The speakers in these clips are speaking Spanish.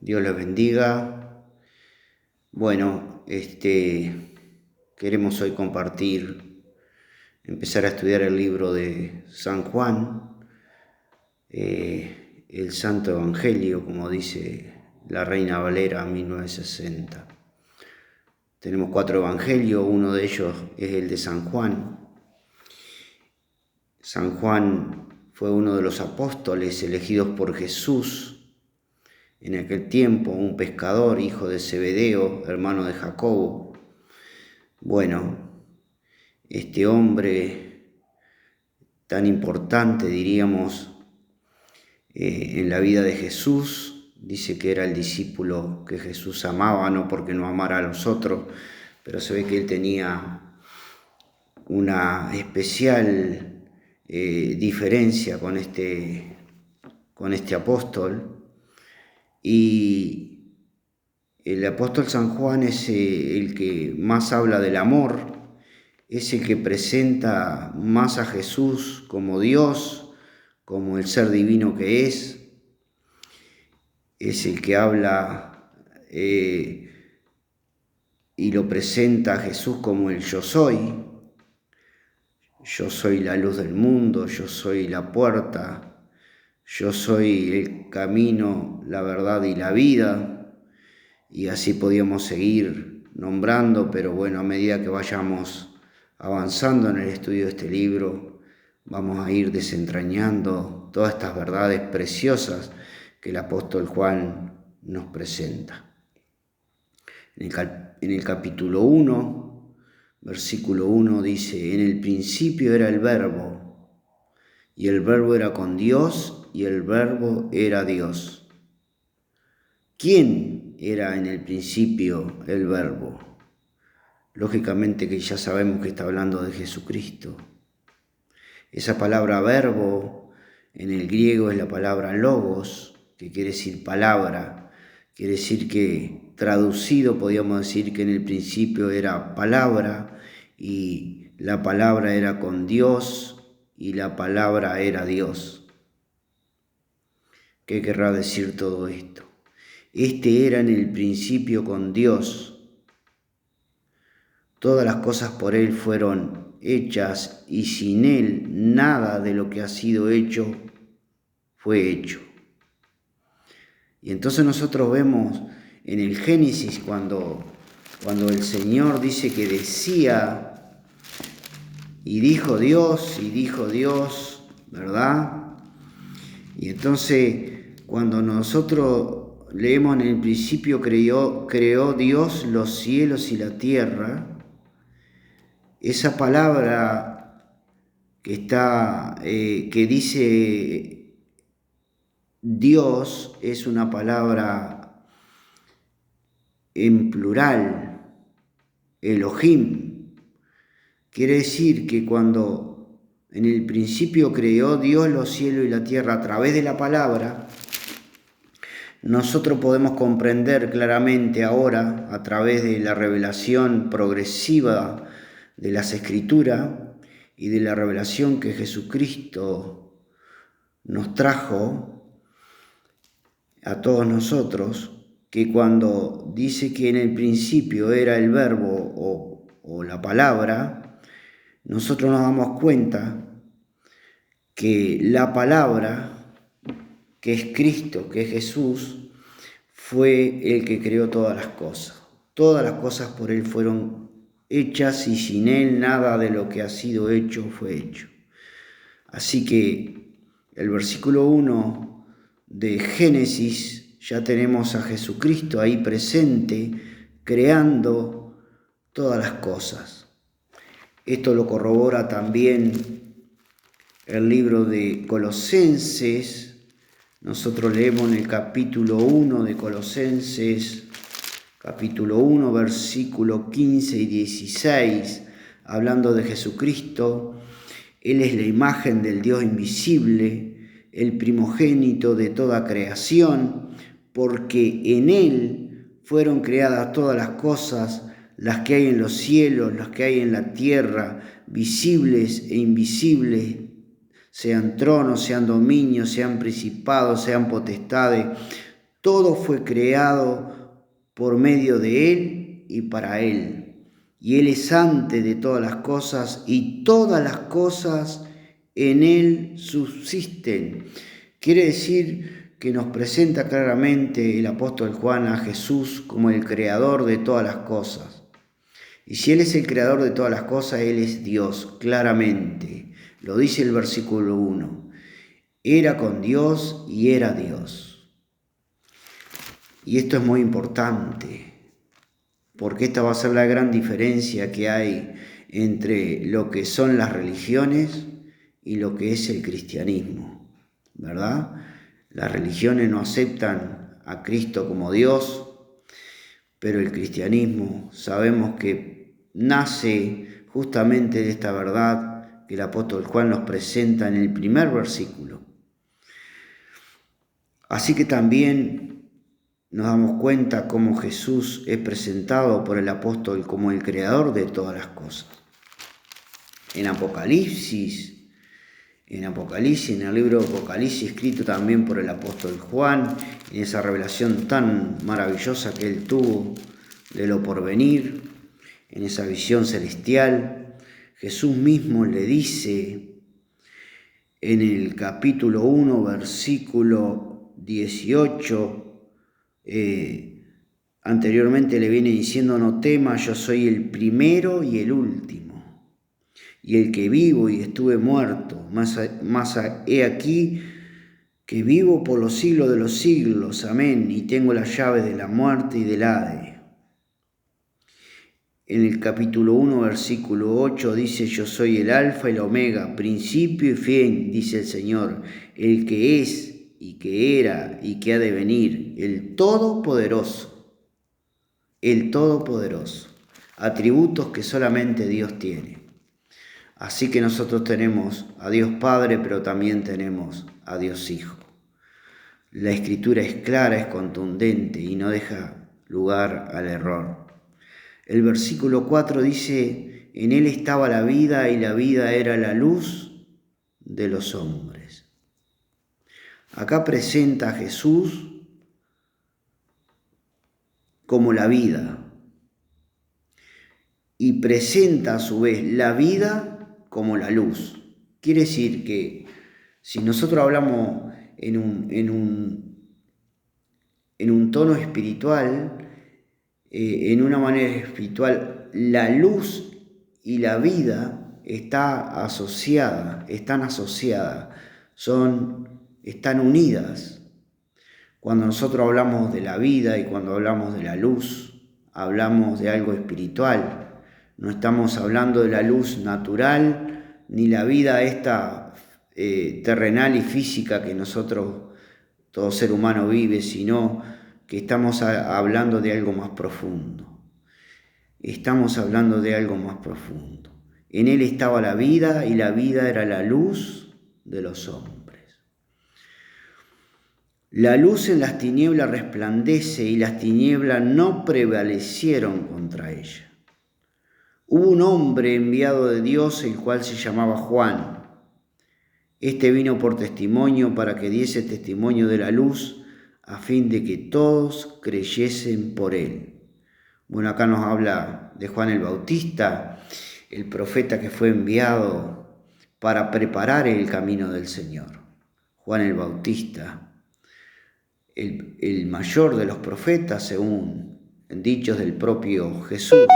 Dios les bendiga. Bueno, queremos hoy empezar a estudiar el libro de San Juan, el Santo Evangelio, como dice la Reina Valera 1960. Tenemos 4 evangelios, uno de ellos es el de San Juan. San Juan fue uno de los apóstoles elegidos por Jesús. En aquel tiempo, un pescador, hijo de Zebedeo, hermano de Jacobo. Bueno, este hombre tan importante, diríamos, en la vida de Jesús, dice que era el discípulo que Jesús amaba, no porque no amara a los otros, pero se ve que él tenía una especial diferencia con este apóstol. Y el apóstol San Juan es el que más habla del amor, es el que presenta más a Jesús como Dios, como el ser divino que es el que habla y lo presenta a Jesús como el yo soy la luz del mundo, yo soy la puerta, yo soy el camino, la verdad y la vida, y así podíamos seguir nombrando, pero bueno, a medida que vayamos avanzando en el estudio de este libro, vamos a ir desentrañando todas estas verdades preciosas que el apóstol Juan nos presenta. En el capítulo 1, versículo 1 dice: en el principio era el Verbo, y el Verbo era con Dios, y el Verbo era Dios. ¿Quién era en el principio el Verbo? Lógicamente que ya sabemos que está hablando de Jesucristo. Esa palabra verbo en el griego es la palabra logos, que quiere decir palabra. Quiere decir que traducido podríamos decir que en el principio era palabra y la palabra era con Dios y la palabra era Dios. ¿Qué querrá decir todo esto? Este era en el principio con Dios. Todas las cosas por Él fueron hechas y sin Él nada de lo que ha sido hecho fue hecho. Y entonces nosotros vemos en el Génesis cuando el Señor dice que decía y dijo Dios, ¿verdad? Y entonces cuando nosotros leemos en el principio creó Dios los cielos y la tierra, esa palabra que dice Dios es una palabra en plural, Elohim. Quiere decir que cuando en el principio creó Dios los cielos y la tierra a través de la palabra, nosotros podemos comprender claramente ahora, a través de la revelación progresiva de las Escrituras y de la revelación que Jesucristo nos trajo a todos nosotros, que cuando dice que en el principio era el verbo o la palabra, nosotros nos damos cuenta que la palabra, que es Cristo, que es Jesús, fue el que creó todas las cosas. Todas las cosas por Él fueron hechas y sin Él nada de lo que ha sido hecho fue hecho. Así que el versículo 1 de Génesis ya tenemos a Jesucristo ahí presente, creando todas las cosas. Esto lo corrobora también el libro de Colosenses. Nosotros leemos en el capítulo 1 de Colosenses, capítulo 1, versículo 15 y 16, hablando de Jesucristo. Él es la imagen del Dios invisible, el primogénito de toda creación, porque en Él fueron creadas todas las cosas, las que hay en los cielos, las que hay en la tierra, visibles e invisibles, sean tronos, sean dominios, sean principados, sean potestades. Todo fue creado por medio de Él y para Él. Y Él es antes de todas las cosas y todas las cosas en Él subsisten. Quiere decir que nos presenta claramente el apóstol Juan a Jesús como el creador de todas las cosas. Y si Él es el creador de todas las cosas, Él es Dios, claramente. Lo dice el versículo 1. Era con Dios y era Dios. Y esto es muy importante, porque esta va a ser la gran diferencia que hay entre lo que son las religiones y lo que es el cristianismo, ¿verdad? Las religiones no aceptan a Cristo como Dios, pero el cristianismo sabemos que nace justamente de esta verdad que el apóstol Juan nos presenta en el primer versículo. Así que también nos damos cuenta cómo Jesús es presentado por el apóstol como el creador de todas las cosas. En Apocalipsis, en el libro de Apocalipsis, escrito también por el apóstol Juan, en esa revelación tan maravillosa que él tuvo de lo porvenir, en esa visión celestial, Jesús mismo le dice en el capítulo 1, versículo 18, anteriormente le viene diciendo: no temas, yo soy el primero y el último, y el que vivo y estuve muerto, mas he aquí que vivo por los siglos de los siglos, amén, y tengo las llaves de la muerte y del Hades. En el capítulo 1, versículo 8 dice: yo soy el alfa y la omega, principio y fin, dice el Señor, el que es y que era y que ha de venir, el Todopoderoso, atributos que solamente Dios tiene. Así que nosotros tenemos a Dios Padre, pero también tenemos a Dios Hijo. La Escritura es clara, es contundente y no deja lugar al error. El versículo 4 dice: en Él estaba la vida y la vida era la luz de los hombres. Acá presenta a Jesús como la vida y presenta a su vez la vida como la luz. Quiere decir que si nosotros hablamos en un tono espiritual, en una manera espiritual, la luz y la vida están asociadas, están unidas. Cuando nosotros hablamos de la vida y cuando hablamos de la luz, hablamos de algo espiritual. No estamos hablando de la luz natural, ni la vida esta terrenal y física que nosotros, todo ser humano vive, sino que estamos hablando de algo más profundo. Estamos hablando de algo más profundo. En Él estaba la vida y la vida era la luz de los hombres. La luz en las tinieblas resplandece y las tinieblas no prevalecieron contra ella. Hubo un hombre enviado de Dios, el cual se llamaba Juan. Este vino por testimonio para que diese testimonio de la luz, a fin de que todos creyesen por él. Bueno, acá nos habla de Juan el Bautista, el profeta que fue enviado para preparar el camino del Señor. Juan el Bautista, el mayor de los profetas, según dichos del propio Jesús.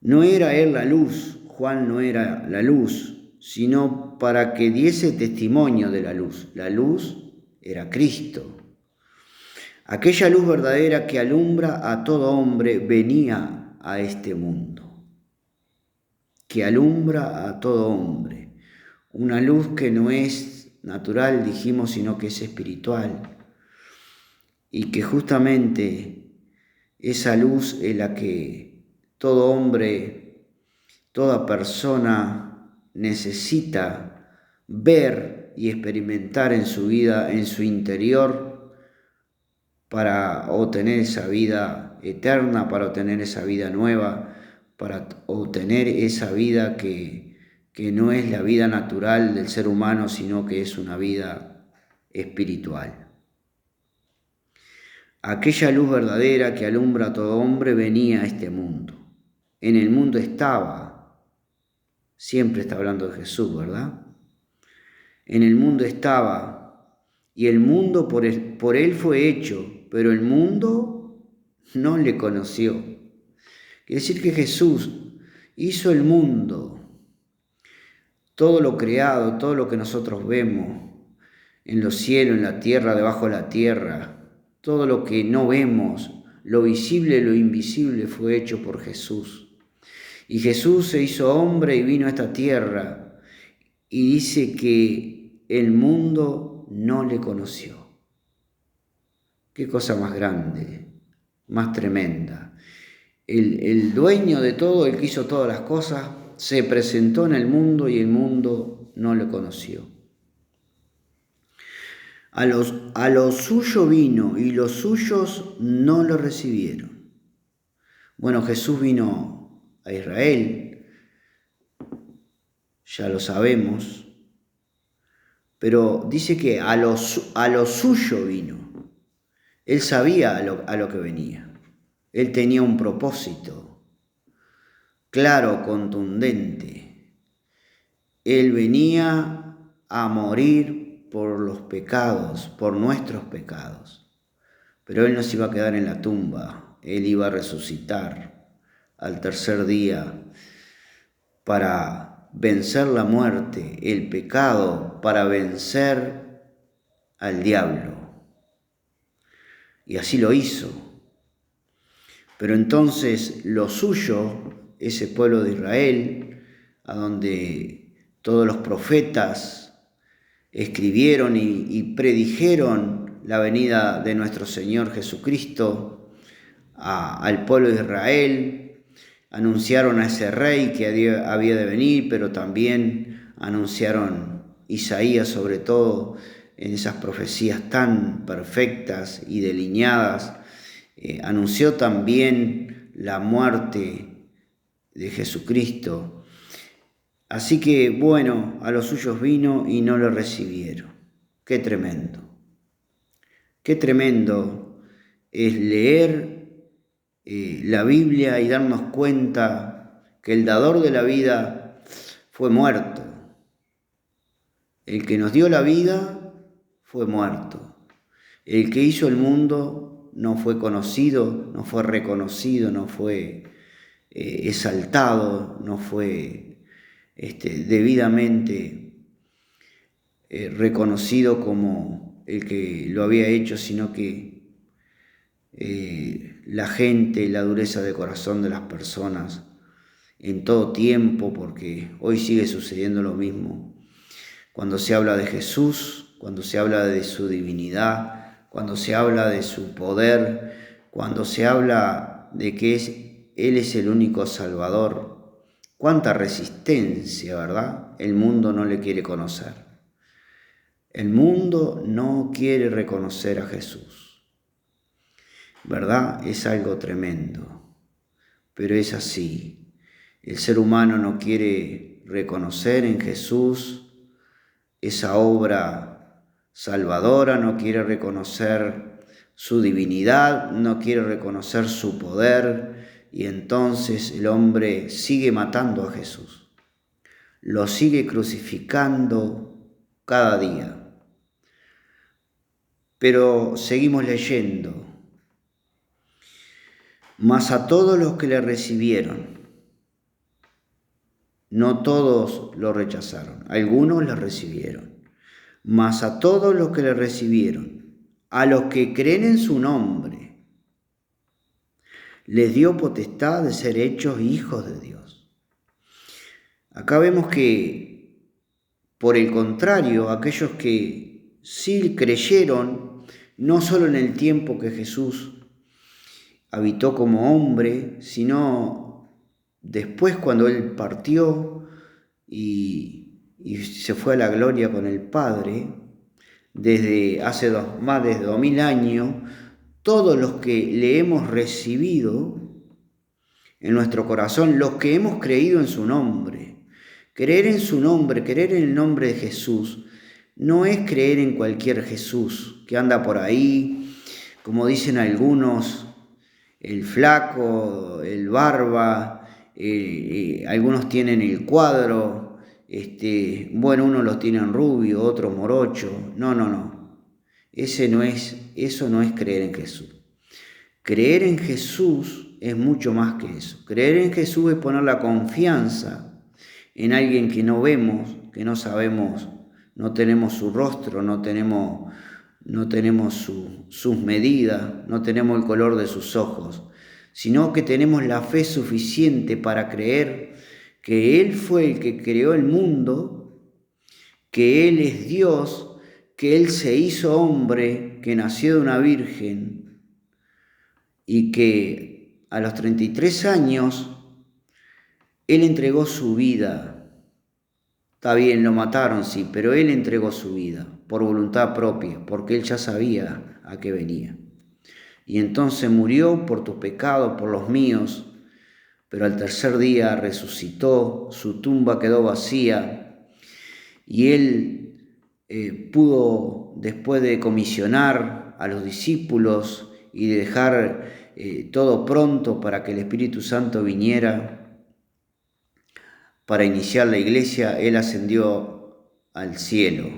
No era él la luz, Juan no era la luz, sino para que diese testimonio de la luz. La luz era Cristo. Aquella luz verdadera que alumbra a todo hombre venía a este mundo. Que alumbra a todo hombre. Una luz que no es natural, dijimos, sino que es espiritual. Y que justamente esa luz es la que todo hombre, toda persona necesita ver y experimentar en su vida, en su interior, para obtener esa vida eterna, para obtener esa vida nueva, para obtener esa vida que no es la vida natural del ser humano, sino que es una vida espiritual. Aquella luz verdadera que alumbra a todo hombre venía a este mundo. En el mundo estaba, siempre está hablando de Jesús, ¿verdad? En el mundo estaba, y el mundo por él fue hecho, pero el mundo no le conoció. Quiere decir que Jesús hizo el mundo, todo lo creado, todo lo que nosotros vemos, en los cielos, en la tierra, debajo de la tierra, todo lo que no vemos, lo visible y lo invisible fue hecho por Jesús. Y Jesús se hizo hombre y vino a esta tierra y dice que el mundo no le conoció. Qué cosa más grande, más tremenda. El dueño de todo, el que hizo todas las cosas, se presentó en el mundo y el mundo no le conoció. A lo suyo vino y los suyos no lo recibieron. Bueno, Jesús vino a Israel, ya lo sabemos, pero dice que a lo suyo vino. Él sabía a lo que venía. Él tenía un propósito claro, contundente. Él venía a morir por los pecados, por nuestros pecados. Pero Él no se iba a quedar en la tumba, Él iba a resucitar al tercer día para vencer la muerte, el pecado, para vencer al diablo. Y así lo hizo. Pero entonces lo suyo, ese pueblo de Israel, a donde todos los profetas escribieron y predijeron la venida de nuestro Señor Jesucristo al pueblo de Israel, anunciaron a ese rey que había de venir, pero también anunciaron Isaías, sobre todo en esas profecías tan perfectas y delineadas, anunció también la muerte de Jesucristo. Así que, bueno, a los suyos vino y no lo recibieron. Qué tremendo. Qué tremendo es leer la Biblia y darnos cuenta que el dador de la vida fue muerto. El que nos dio la vida fue muerto. El que hizo el mundo no fue conocido, no fue reconocido, no fue exaltado, no fue debidamente reconocido como el que lo había hecho, sino que la gente, la dureza de corazón de las personas en todo tiempo, porque hoy sigue sucediendo lo mismo. Cuando se habla de Jesús, cuando se habla de su divinidad, cuando se habla de su poder, cuando se habla de que Él es el único Salvador, cuánta resistencia, ¿verdad? El mundo no le quiere conocer. El mundo no quiere reconocer a Jesús, ¿verdad? Es algo tremendo, pero es así. El ser humano no quiere reconocer en Jesús esa obra salvadora, no quiere reconocer su divinidad, no quiere reconocer su poder, y entonces el hombre sigue matando a Jesús, lo sigue crucificando cada día. Pero seguimos leyendo. Mas a todos los que le recibieron, no todos lo rechazaron, algunos le recibieron. Mas a todos los que le recibieron, a los que creen en su nombre, les dio potestad de ser hechos hijos de Dios. Acá vemos que, por el contrario, aquellos que sí creyeron, no solo en el tiempo que Jesús habitó como hombre, sino después cuando Él partió y se fue a la gloria con el Padre, desde hace más de 2000 años, todos los que le hemos recibido en nuestro corazón, los que hemos creído en su nombre, creer en su nombre, creer en el nombre de Jesús, no es creer en cualquier Jesús que anda por ahí, como dicen algunos, el flaco, el barba, algunos tienen el cuadro, bueno, unos los tienen rubio, otros morocho. No, no, no. Eso no es creer en Jesús. Creer en Jesús es mucho más que eso. Creer en Jesús es poner la confianza en alguien que no vemos, que no sabemos, no tenemos su rostro, no tenemos sus medidas, no tenemos el color de sus ojos, sino que tenemos la fe suficiente para creer que Él fue el que creó el mundo, que Él es Dios, que Él se hizo hombre, que nació de una virgen, y que a los 33 años Él entregó su vida. Está bien, lo mataron, sí, pero Él entregó su vida por voluntad propia, porque Él ya sabía a qué venía. Y entonces murió por tus pecados, por los míos, pero al tercer día resucitó, su tumba quedó vacía y Él pudo, después de comisionar a los discípulos y de dejar todo pronto para que el Espíritu Santo viniera para iniciar la iglesia, Él ascendió al cielo.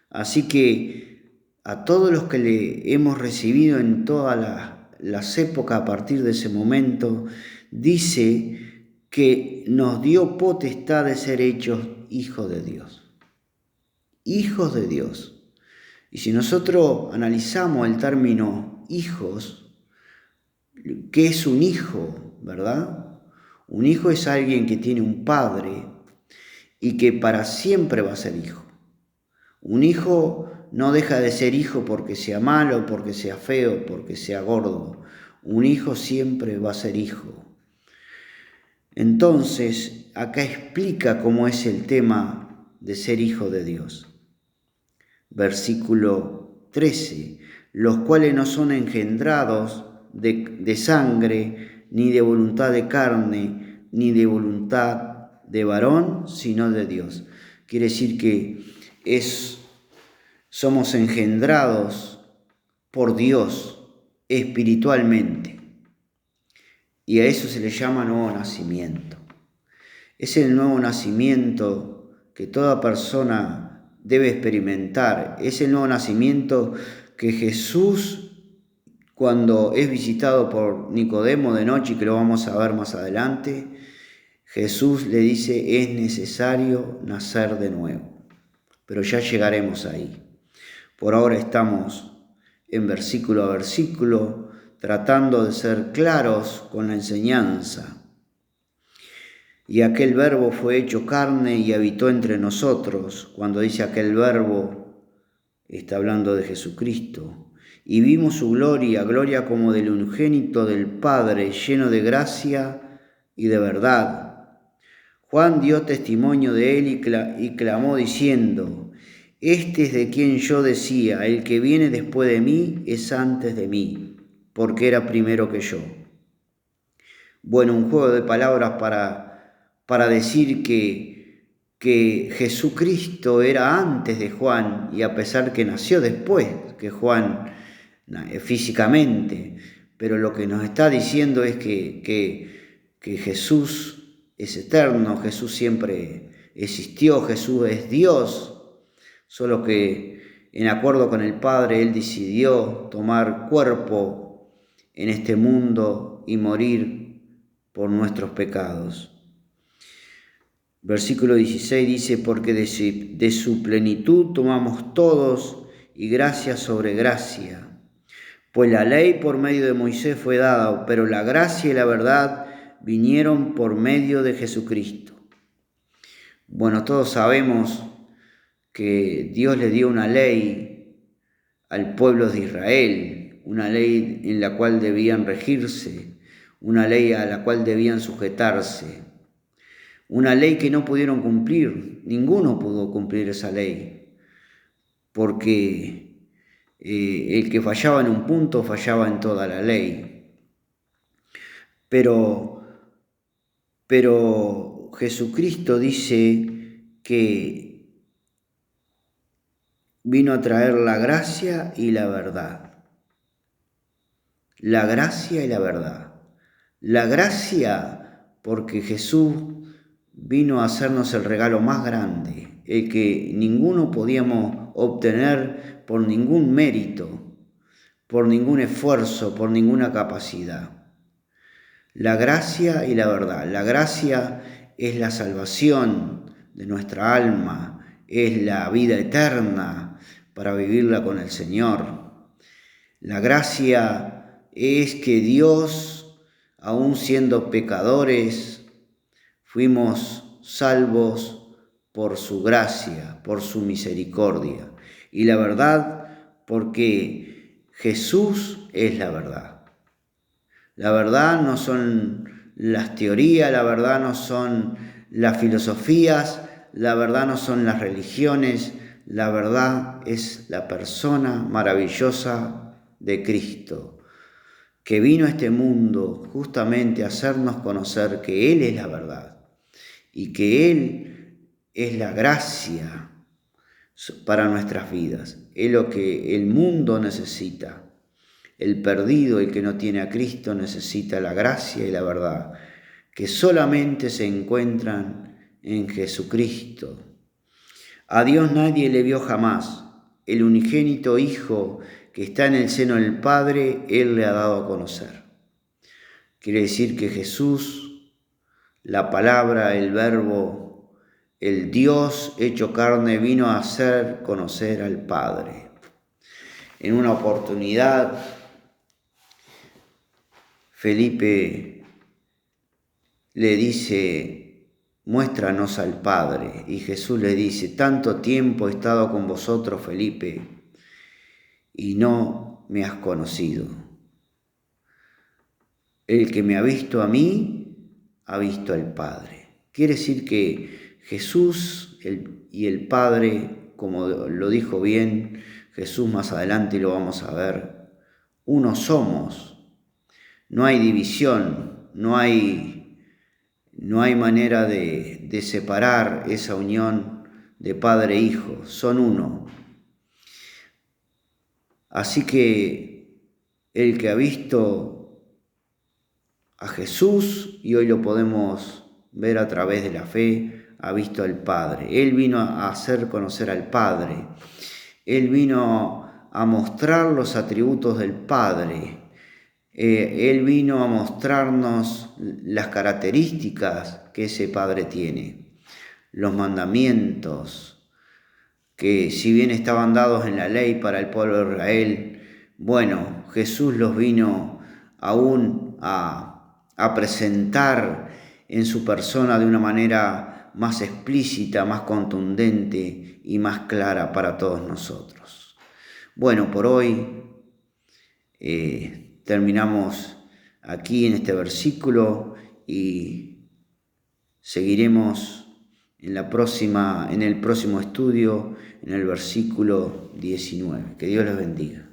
Así que a todos los que le hemos recibido en todas las épocas a partir de ese momento, dice que nos dio potestad de ser hechos hijos de Dios. Hijos de Dios. Y si nosotros analizamos el término hijos, ¿qué es un hijo, verdad? Un hijo es alguien que tiene un padre y que para siempre va a ser hijo. Un hijo no deja de ser hijo porque sea malo, porque sea feo, porque sea gordo. Un hijo siempre va a ser hijo. Entonces, acá explica cómo es el tema de ser hijo de Dios. Versículo 13. Los cuales no son engendrados de sangre, ni de voluntad de carne, ni de voluntad de varón, sino de Dios. Quiere decir que somos engendrados por Dios espiritualmente. Y a eso se le llama nuevo nacimiento. Es el nuevo nacimiento que toda persona debe experimentar. Es el nuevo nacimiento que Jesús, cuando es visitado por Nicodemo de noche, y que lo vamos a ver más adelante, Jesús le dice, es necesario nacer de nuevo. Pero ya llegaremos ahí. Por ahora estamos en versículo a versículo, tratando de ser claros con la enseñanza. Y aquel verbo fue hecho carne y habitó entre nosotros. Cuando dice aquel verbo, está hablando de Jesucristo. Y vimos su gloria, gloria como del unigénito del Padre, lleno de gracia y de verdad. Juan dio testimonio de él y clamó diciendo, este es de quien yo decía, el que viene después de mí es antes de mí, porque era primero que yo. Bueno, un juego de palabras para decir que Jesucristo era antes de Juan, y a pesar que nació después que Juan físicamente, pero lo que nos está diciendo es que Jesús es eterno, Jesús siempre existió, Jesús es Dios, solo que en acuerdo con el Padre Él decidió tomar cuerpo en este mundo y morir por nuestros pecados. Versículo 16 dice, porque de su plenitud tomamos todos y gracia sobre gracia. Pues la ley por medio de Moisés fue dada, pero la gracia y la verdad vinieron por medio de Jesucristo. Bueno, todos sabemos que Dios le dio una ley al pueblo de Israel, una ley en la cual debían regirse, una ley a la cual debían sujetarse. Una ley que no pudieron cumplir, ninguno pudo cumplir esa ley, porque el que fallaba en un punto fallaba en toda la ley. Pero Jesucristo dice que vino a traer la gracia y la verdad. La gracia y la verdad. La gracia porque Jesús vino a hacernos el regalo más grande, el que ninguno podíamos obtener por ningún mérito, por ningún esfuerzo, por ninguna capacidad. La gracia y la verdad. La gracia es la salvación de nuestra alma, es la vida eterna para vivirla con el Señor. La gracia es que Dios, aun siendo pecadores, fuimos salvos por su gracia, por su misericordia. Y la verdad, porque Jesús es la verdad. La verdad no son las teorías, la verdad no son las filosofías, la verdad no son las religiones, la verdad es la persona maravillosa de Cristo, que vino a este mundo justamente a hacernos conocer que Él es la verdad y que Él es la gracia para nuestras vidas, es lo que el mundo necesita. El perdido, el que no tiene a Cristo, necesita la gracia y la verdad, que solamente se encuentran en Jesucristo. A Dios nadie le vio jamás. El unigénito Hijo que está en el seno del Padre, Él le ha dado a conocer. Quiere decir que Jesús, la palabra, el verbo, el Dios hecho carne, vino a hacer conocer al Padre. En una oportunidad, Felipe le dice, muéstranos al Padre. Y Jesús le dice, tanto tiempo he estado con vosotros, Felipe, y no me has conocido. El que me ha visto a mí, ha visto al Padre. Quiere decir que Jesús y el Padre, como lo dijo bien Jesús más adelante y lo vamos a ver, uno somos. No hay división, no hay manera de separar esa unión de padre e hijo, son uno. Así que el que ha visto a Jesús, y hoy lo podemos ver a través de la fe, ha visto al Padre. Él vino a hacer conocer al Padre. Él vino a mostrar los atributos del Padre. Él vino a mostrarnos las características que ese Padre tiene, los mandamientos, que si bien estaban dados en la ley para el pueblo de Israel, bueno, Jesús los vino aún a presentar en su persona de una manera más explícita, más contundente y más clara para todos nosotros. Bueno, por hoy terminamos aquí en este versículo y seguiremos en el próximo estudio, en el versículo 19. Que Dios los bendiga.